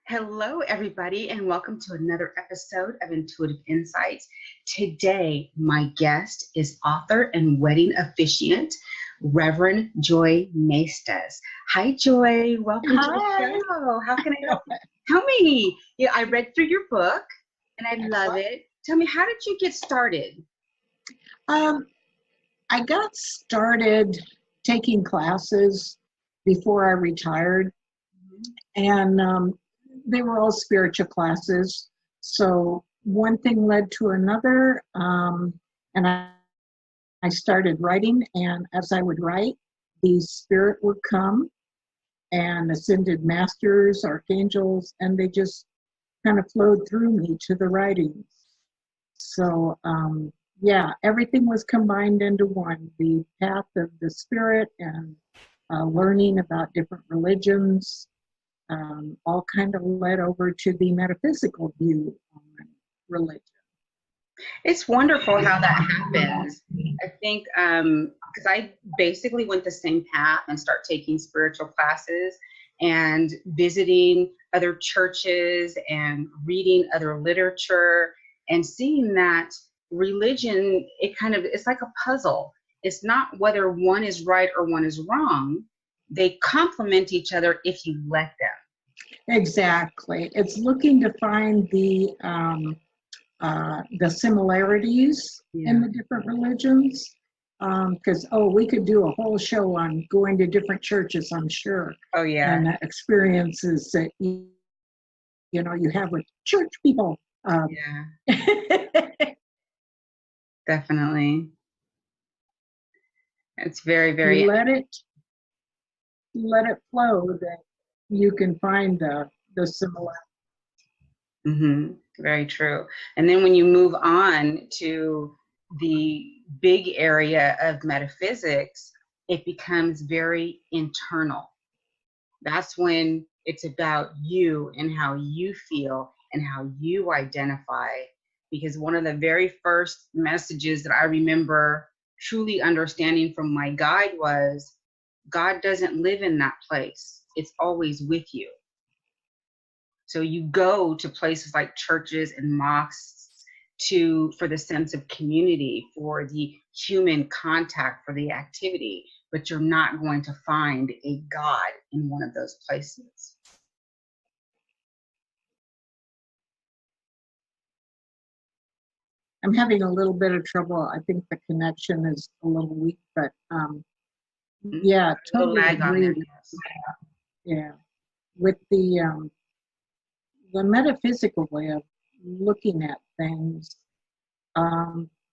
Hello, everybody, and welcome to another episode of Intuitive Insights. Today, my guest is author and wedding officiant, Reverend Joy Maestas. Hi, Joy. Welcome to the show. How can I help you? Tell me. I read through your book, and I love it. Tell me, how did you get started? I got started taking classes before I retired, and they were all spiritual classes. So one thing led to another, and I started writing, and as I would write, the spirit would come and ascended masters, archangels, and they just kind of flowed through me to the writings. So everything was combined into one, the path of the spirit and learning about different religions, all kind of led over to the metaphysical view on religion. It's wonderful how that happens. I think because I basically went the same path and start taking spiritual classes and visiting other churches and reading other literature and seeing that religion, it's like a puzzle. It's not whether one is right or one is wrong. They complement each other if you let them. Exactly. It's looking to find the similarities in the different religions. Because we could do a whole show on going to different churches, I'm sure. Oh yeah. And the experiences that you have with church people. Definitely. It's very, very. Let it flow, that you can find the similarity. Mm-hmm. Very true. And then when you move on to the big area of metaphysics, it becomes very internal. That's when it's about you and how you feel and how you identify. Because one of the very first messages that I remember truly understanding from my guide was, God doesn't live in that place. It's always with you. So you go to places like churches and mosques for the sense of community, for the human contact, for the activity, but you're not going to find a God in one of those places. I'm having a little bit of trouble. I think the connection is a little weak, but totally agree. Yeah, with the metaphysical way of looking at things,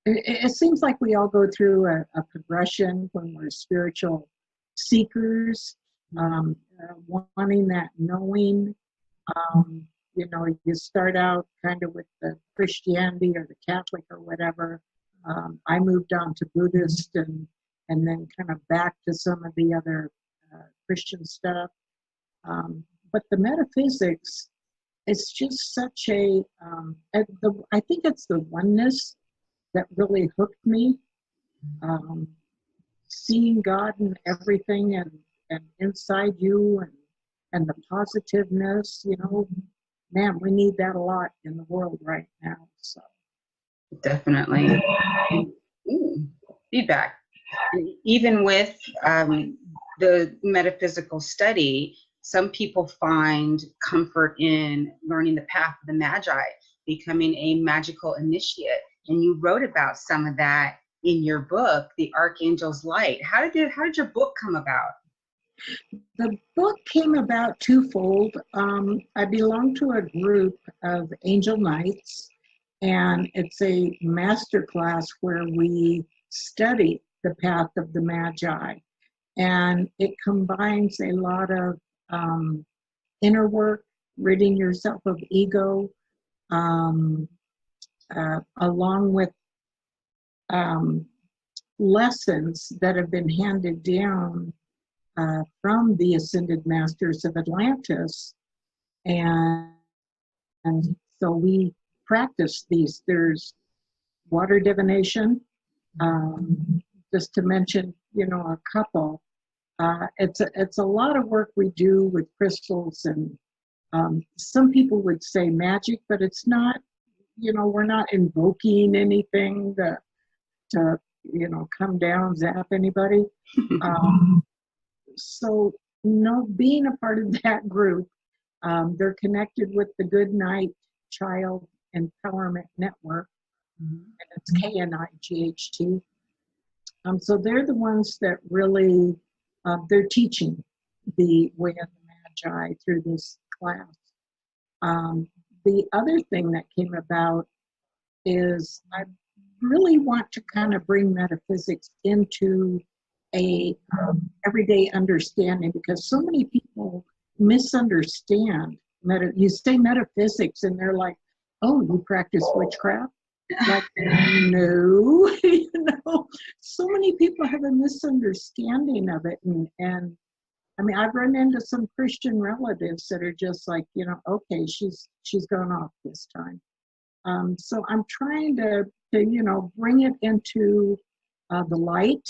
it seems like we all go through a progression when we're spiritual seekers, wanting that knowing. You start out kind of with the Christianity or the Catholic or whatever. I moved on to Buddhist and then kind of back to some of the other Christian stuff. But the metaphysics, it's just such I think it's the oneness that really hooked me. Seeing God in everything and inside you and the positiveness, man, we need that a lot in the world right now. So definitely. Feedback. And even with the metaphysical study, some people find comfort in learning the path of the Magi, becoming a magical initiate. And you wrote about some of that in your book, The Archangel's Light. How did your book come about? The book came about twofold. I belong to a group of Angel Knights, and it's a master class where we study the path of the Magi. And it combines a lot of inner work, ridding yourself of ego, along with lessons that have been handed down from the Ascended Masters of Atlantis. And so we practice these. There's water divination, just to mention, a couple. It's a lot of work we do with crystals and Some people would say magic, but it's not, we're not invoking anything to come down, zap anybody. So, no, being a part of that group, they're connected with the Good Night Child Empowerment Network, and it's KNIGHT. So they're the ones that really, they're teaching the way of the Magi through this class. The other thing that came about is I really want to kind of bring metaphysics into a everyday understanding, because so many people misunderstand. You say metaphysics and they're like, oh, you practice witchcraft? Like, no. So many people have a misunderstanding of it. And I mean, I've run into some Christian relatives that are just like, okay, she's gone off this time. So I'm trying to bring it into the light,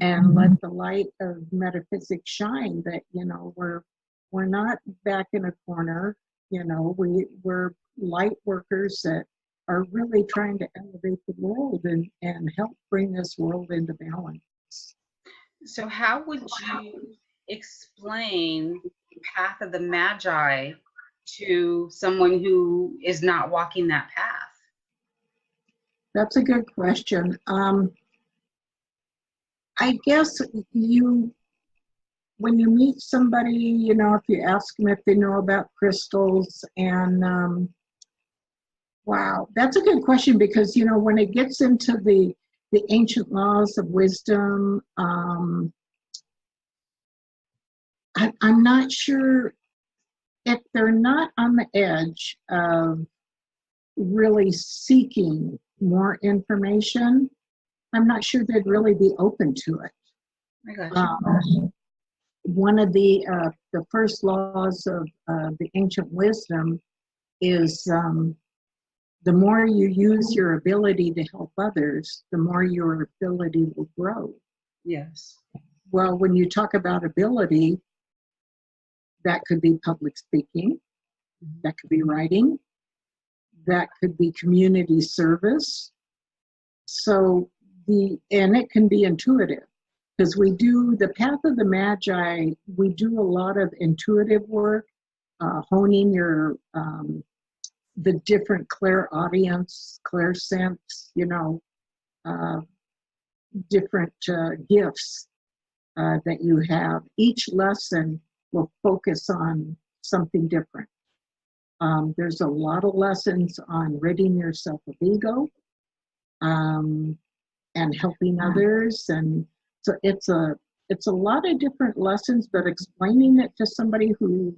and let the light of metaphysics shine. That we're not back in a corner. We're light workers that are really trying to elevate the world and help bring this world into balance. So how would you explain the path of the Magi to someone who is not walking that path? That's a good question. I guess when you meet somebody, if you ask them if they know about crystals, and wow, that's a good question, because when it gets into the ancient laws of wisdom, I'm not sure if they're not on the edge of really seeking more information. I'm not sure they'd really be open to it. I got you. One of the first laws of the ancient wisdom is the more you use your ability to help others, the more your ability will grow. Yes. Well, when you talk about ability, that could be public speaking, that could be writing, that could be community service. So and it can be intuitive, because we do the path of the Magi. We do a lot of intuitive work, honing your the different clairaudience, clairsense, different gifts that you have. Each lesson will focus on something different. There's a lot of lessons on ridding yourself of ego, and helping others, and so it's a lot of different lessons. But explaining it to somebody who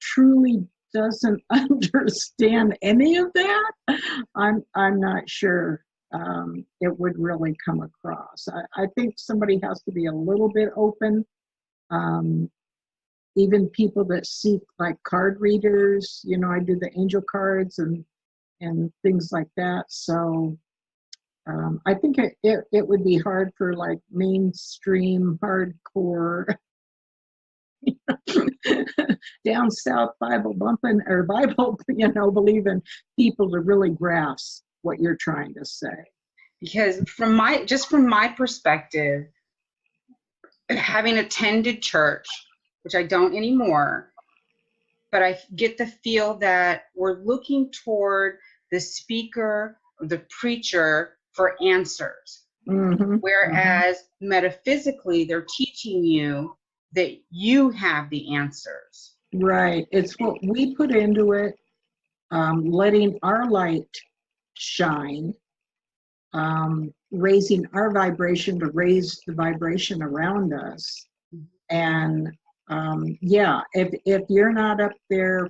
truly doesn't understand any of that, I'm not sure it would really come across. I think somebody has to be a little bit open. Even people that seek, like card readers, I do the angel cards and things like that. So I think it would be hard for like mainstream hardcore down south Bible bumping or Bible believing people to really grasp what you're trying to say. Because from my perspective, having attended church, which I don't anymore, but I get the feel that we're looking toward the speaker or the preacher for answers. Whereas metaphysically, they're teaching you that you have the answers. Right. It's what we put into it, letting our light shine, raising our vibration to raise the vibration around us. And if you're not up there,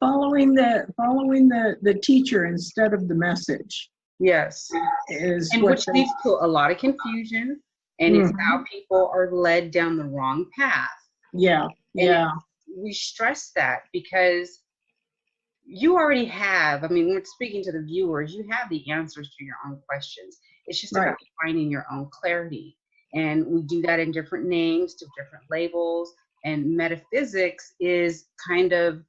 following the teacher instead of the message. Yes. Which leads to a lot of confusion, and it's how people are led down the wrong path. Yeah. We stress that because you already have, when we're speaking to the viewers, you have the answers to your own questions. It's just about finding your own clarity. And we do that in different names, to different labels, And metaphysics is kind of,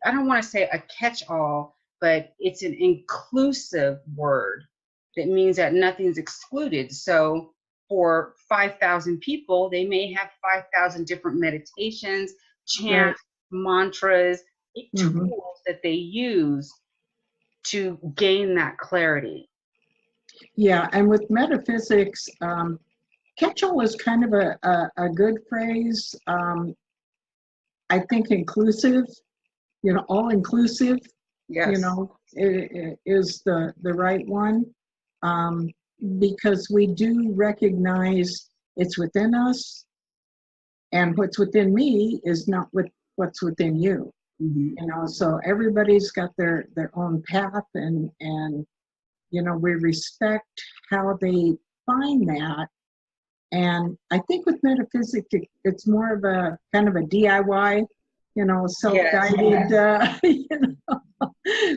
I don't want to say a catch-all, but it's an inclusive word that means that nothing's excluded. So for 5,000 people, they may have 5,000 different meditations, Right. chants, mantras, Mm-hmm. tools that they use to gain that clarity. Yeah, and with metaphysics, catch-all is kind of a good phrase. I think inclusive, all inclusive, Yes. is the right one, um, because we do recognize it's within us, and what's within me is not what's within you. Mm-hmm. So everybody's got their own path, and we respect how they find that. And I think with metaphysics, it's more of a kind of a DIY, Yes. self-guided,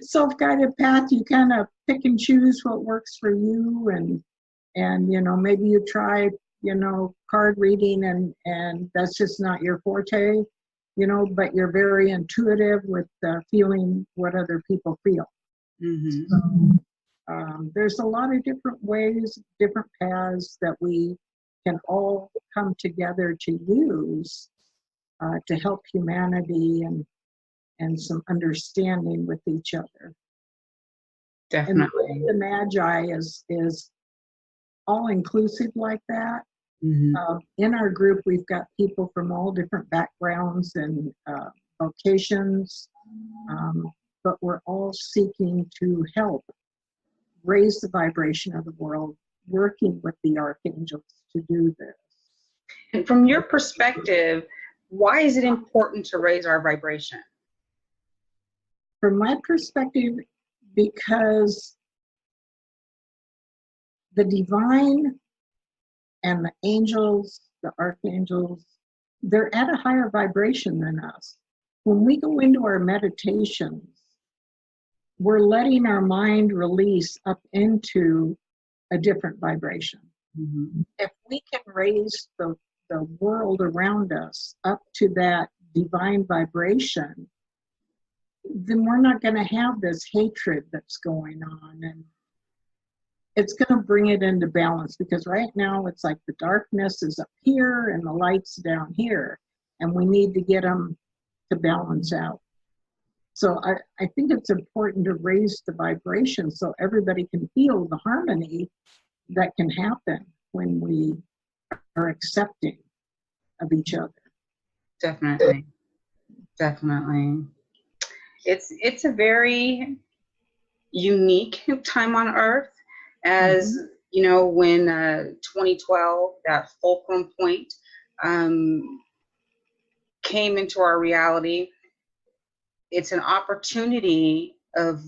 self-guided path. You kind of pick and choose what works for you, and maybe you try, card reading, and that's just not your forte, but you're very intuitive with feeling what other people feel. Mm-hmm. So, there's a lot of different ways, different paths that we can all come together to use to help humanity and some understanding with each other. And the way Definitely. the Magi is all inclusive like that. Mm-hmm. In our group, we've got people from all different backgrounds and vocations, but we're all seeking to help raise the vibration of the world, working with the archangels to do this. And from your perspective, why is it important to raise our vibration? From my perspective, because the divine and the angels, the archangels, they're at a higher vibration than us. When we go into our meditations, we're letting our mind release up into a different vibration. Mm-hmm. If we can raise the world around us up to that divine vibration, then we're not going to have this hatred that's going on, and it's going to bring it into balance, because right now it's like the darkness is up here and the light's down here, and we need to get them to balance out. So I think it's important to raise the vibration so everybody can feel the harmony that can happen when we are accepting of each other. Definitely. Definitely. It's a very unique time on Earth, as Mm-hmm. when 2012, that fulcrum point came into our reality. It's an opportunity of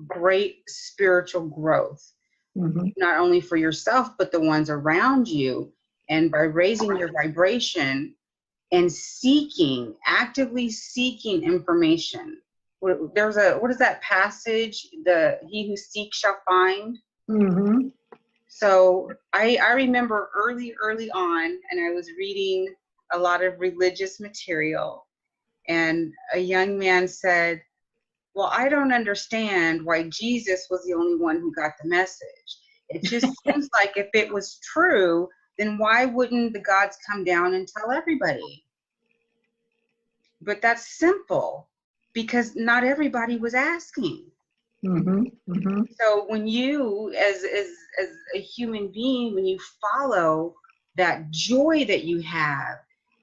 great spiritual growth, Mm-hmm. not only for yourself, but the ones around you. And by raising your vibration and actively seeking information. What is that passage? He who seeks shall find. Mm-hmm. So I remember early on, and I was reading a lot of religious material, and a young man said, well, I don't understand why Jesus was the only one who got the message. It just seems like if it was true, then why wouldn't the gods come down and tell everybody? But that's simple, because not everybody was asking. Mm-hmm. Mm-hmm. So when you, as a human being, when you follow that joy that you have,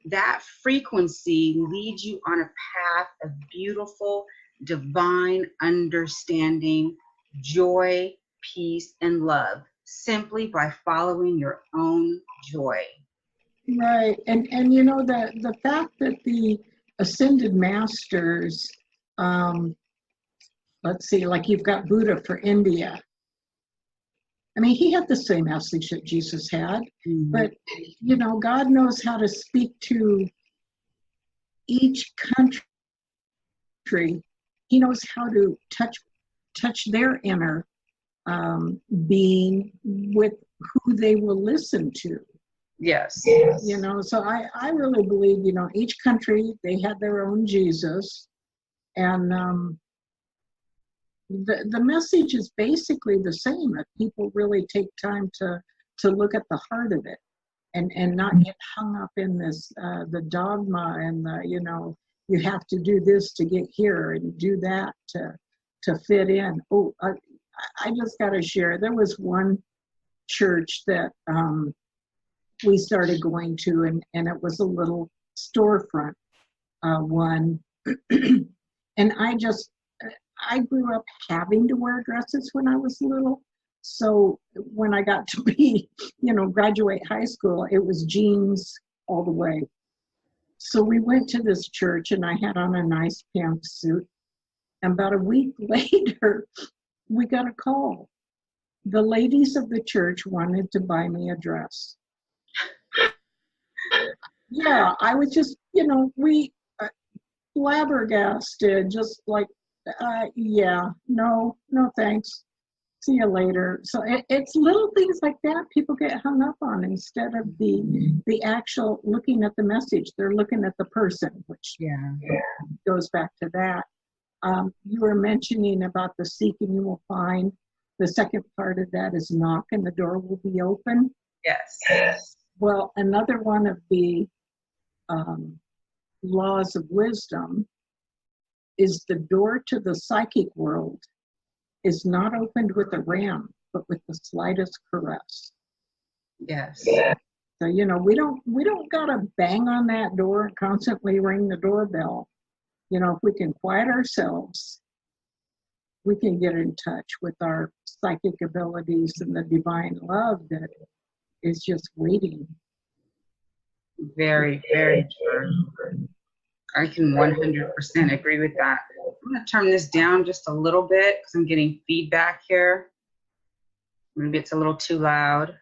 that frequency leads you on a path of beautiful, divine understanding, joy, peace, and love, simply by following your own joy. Right. And the fact that the ascended masters, um, let's see, like you've got Buddha for India. I mean, he had the same message that Jesus had, Mm-hmm. but God knows how to speak to each country. He knows how to touch their inner being with who they will listen to. Yes. You know, so I really believe, you know, each country, they had their own Jesus. And the message is basically the same if people really take time to look at the heart of it, and not get hung up in this the dogma and the, you know, you have to do this to get here and do that to fit in. Oh, I just got to share. There was one church that we started going to, and it was a little storefront one. And I grew up having to wear dresses when I was little. So when I got to be, you know, graduate high school, it was jeans all the way. So we went to this church and I had on a nice pantsuit. And about a week later, we got a call. The ladies of the church wanted to buy me a dress. Yeah, I was just, you know, flabbergasted, just like, yeah, no thanks. See you later. So it's little things like that people get hung up on instead of the actual looking at the message. They're looking at the person, which goes back to that. You were mentioning about the seek and you will find. The second part of that is knock and the door will be open. Yes. Well, another one of the laws of wisdom is the door to the psychic world is not opened with a ram, but with the slightest caress. Yes. So, you know, we don't gotta bang on that door and constantly ring the doorbell. You know, if we can quiet ourselves, we can get in touch with our psychic abilities and the divine love that is just waiting. Very, very true. I can 100% agree with that. I'm going to turn this down just a little bit because I'm getting feedback here. Maybe it's a little too loud.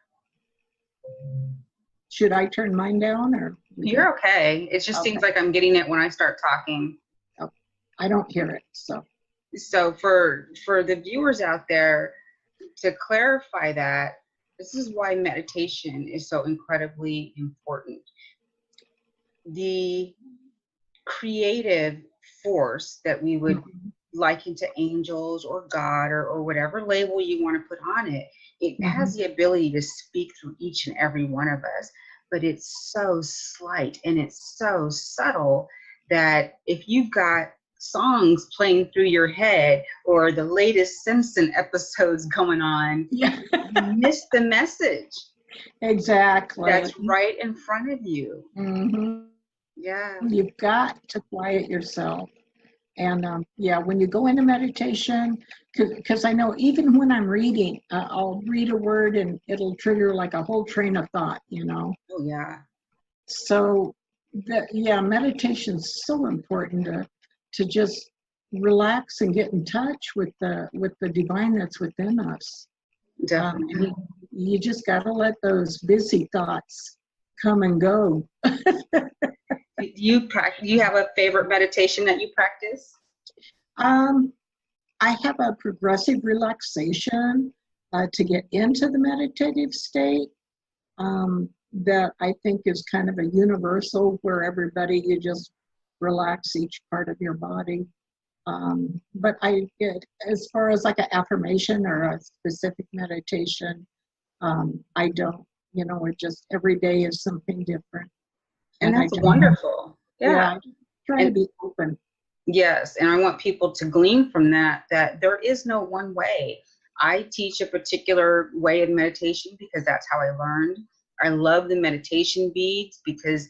Should I turn mine down or? You're okay. It just seems like I'm getting it when I start talking. Oh, I don't hear it, so. So for the viewers out there, to clarify that, this is why meditation is so incredibly important. The creative force that we would liken to angels or God or whatever label you want to put on it, it has the ability to speak through each and every one of us, but it's so slight and it's so subtle that if you've got songs playing through your head or the latest Simpson episodes going on, you miss the message. Exactly. That's right in front of you. Yeah. You've got to quiet yourself. And when you go into meditation, because I know even when I'm reading, I'll read a word and it'll trigger like a whole train of thought, you know. Oh, yeah. So, meditation is so important to just relax and get in touch with the divine that's within us. Definitely. You just got to let those busy thoughts come and go. You have a favorite meditation that you practice? I have a progressive relaxation to get into the meditative state that I think is kind of a universal where everybody, you just relax each part of your body. But as far as like an affirmation or a specific meditation, I don't, you know, it just every day is something different. And that's wonderful. Yeah. Try to be open. Yes. And I want people to glean from that there is no one way. I teach a particular way of meditation because that's how I learned. I love the meditation beads because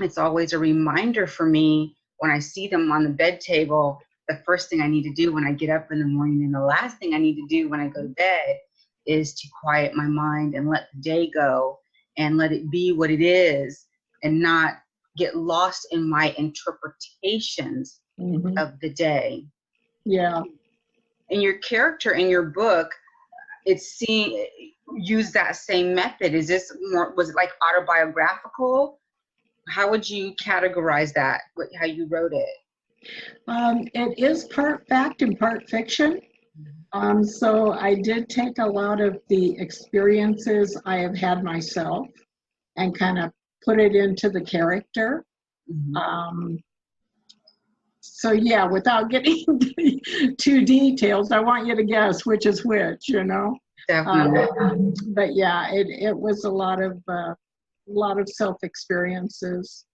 it's always a reminder for me when I see them on the bed table, the first thing I need to do when I get up in the morning and the last thing I need to do when I go to bed is to quiet my mind and let the day go and let it be what it is and not get lost in my interpretations of the day. Yeah. And your character in your book, use that same method. Was it like autobiographical? How would you categorize that, how you wrote it? It is part fact and part fiction. So I did take a lot of the experiences I have had myself and kind of put it into the character. Mhm. So yeah, without getting too detailed, I want you to guess which is which, you know. Definitely. But yeah, it was a lot of self experiences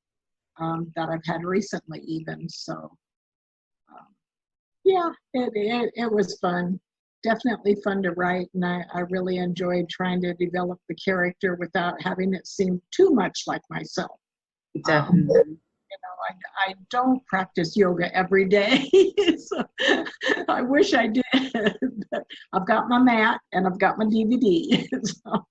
that I've had recently, even. So yeah, it was fun. Definitely fun to write, and I really enjoyed trying to develop the character without having it seem too much like myself. Definitely. You know, I don't practice yoga every day, so I wish I did. But I've got my mat and I've got my DVD. So.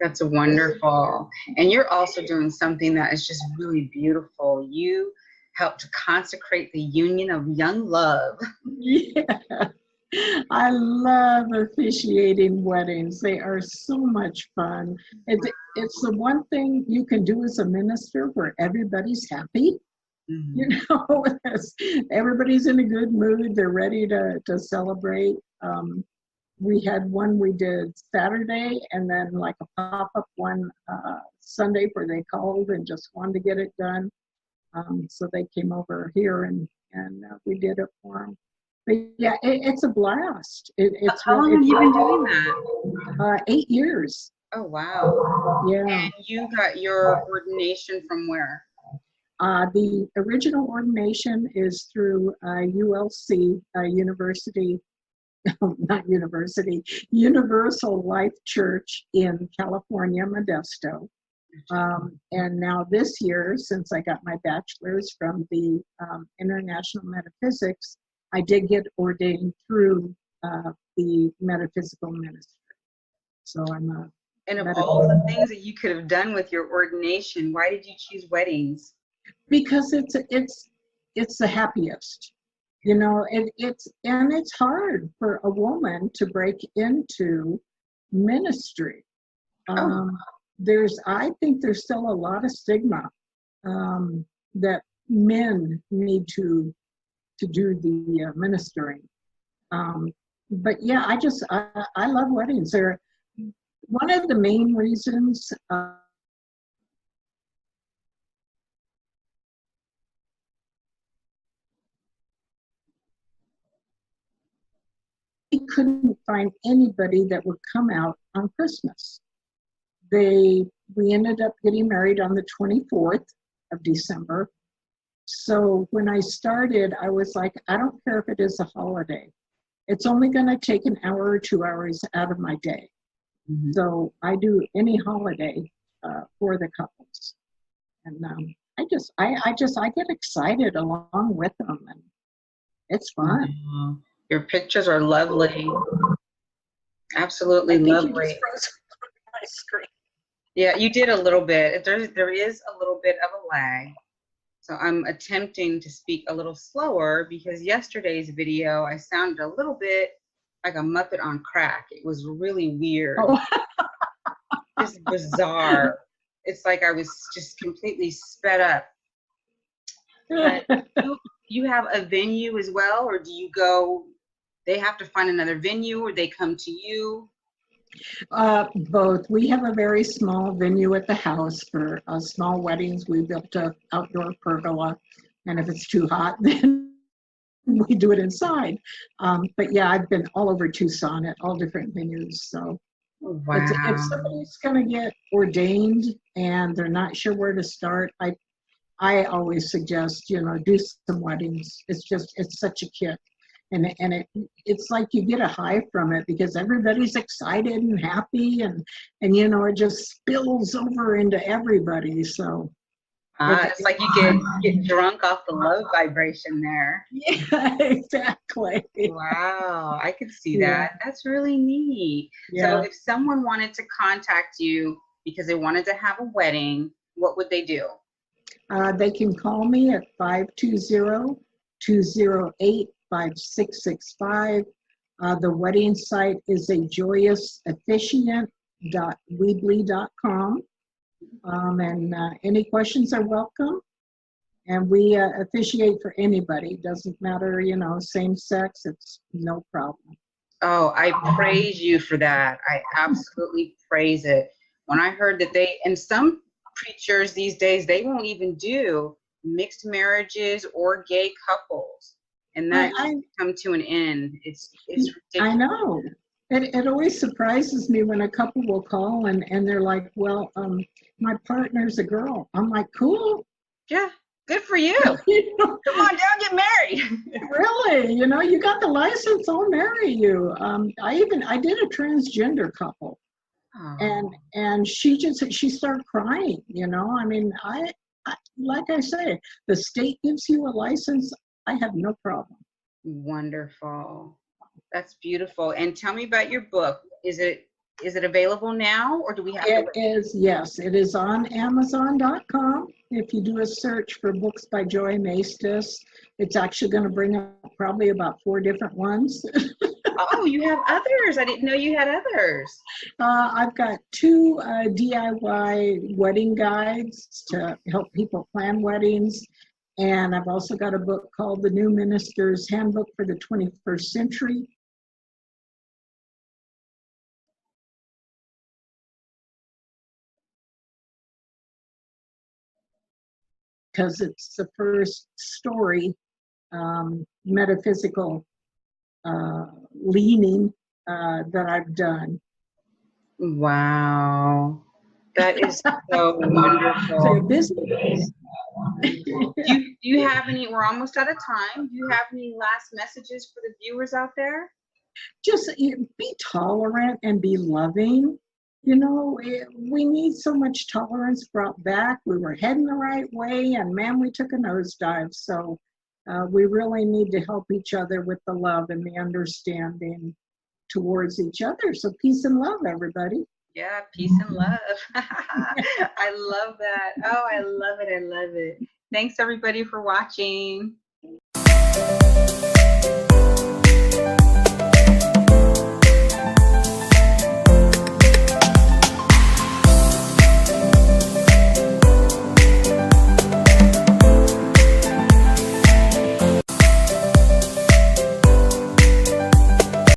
That's wonderful. And you're also doing something that is just really beautiful. You help to consecrate the union of young love. Yeah, I love officiating weddings. They are so much fun. It's the one thing you can do as a minister where everybody's happy. Mhm. You know, everybody's in a good mood. They're ready to celebrate. We had one we did Saturday, and then like a pop-up one Sunday where they called and just wanted to get it done. So they came over here and we did it for them. But yeah, it's a blast. It's How long have you been doing that? 8 years. Oh, wow. Yeah. And you got your ordination from where? The original ordination is through ULC, University, not University, Universal Life Church in California, Modesto. And now this year, since I got my bachelor's from the International Metaphysics, I did get ordained through the metaphysical ministry. So I'm a And of all the things that you could have done with your ordination, why did you choose weddings? because it's the happiest. You know, it's hard for a woman to break into ministry. Oh, I think there's still a lot of stigma that men need to do the ministering. But yeah, I love weddings. They're one of the main reasons we couldn't find anybody that would come out on Christmas. We ended up getting married on the 24th of December. So when I started, I was like, I don't care if it is a holiday. It's only going to take an hour or 2 hours out of my day. mhm. So I do any holiday for the couples, and I get excited along with them, and it's fun. Wow. Your pictures are lovely. I Absolutely think you just lovely. froze my screen. Yeah, you did a little bit. There is a little bit of a lag. So I'm attempting to speak a little slower because yesterday's video, I sounded a little bit like a Muppet on crack. It was really weird, Oh, just bizarre. It's like I was just completely sped up. But you have a venue as well, or do you go, they have to find another venue or they come to you? Both. We have a very small venue at the house for small weddings. We built a outdoor pergola, and if it's too hot, then we do it inside. But yeah, I've been all over Tucson at all different venues. So if Wow. somebody's going to get ordained and they're not sure where to start, I always suggest, do some weddings. It's such a kick. And it's like you get a high from it because everybody's excited and happy and it just spills over into everybody. So It's like you get drunk off the love vibration there. yeah, exactly. Wow, I could see Yeah, that. That's really neat. So yeah. if someone wanted to contact you because they wanted to have a wedding, what would they do? They can call me at 520-208-5665. The wedding site is a joyousofficiant.weebly.com. And any questions are welcome. And we officiate for anybody. Doesn't matter, same sex, it's no problem. Oh, I praise you for that. I absolutely praise it. when I heard that and some preachers these days, they won't even do mixed marriages or gay couples. And that come to an end. It's ridiculous. I know. It always surprises me when a couple will call and they're like, well, my partner's a girl. I'm like, cool. Yeah, good for you. Come on down, get married. Really? You got the license, I'll marry you. I did a transgender couple. Oh. And she started crying, I mean, I like I say, the state gives you a license, I have no problem. Wonderful. That's beautiful. And tell me about your book. Is it available now, or do we have it? It is, yes. It is on Amazon.com. If you do a search for books by Joy Maestas, it's actually going to bring up probably about 4 different ones. Oh, you have others. I didn't know you had others. I've got 2 DIY wedding guides to help people plan weddings. And I've also got a book called The New Minister's Handbook for the 21st Century. Because it's the first story, metaphysical leaning that I've done. Wow. That is so wonderful. So business. Do you have any, we're almost out of time. Do you have any last messages for the viewers out there? Just be tolerant and be loving. We need so much tolerance brought back. We were heading the right way, and man, we took a nosedive. So we really need to help each other with the love and the understanding towards each other. So peace and love, everybody. Yeah, peace and love. I love that. Oh, I love it. I love it. Thanks, everybody, for watching.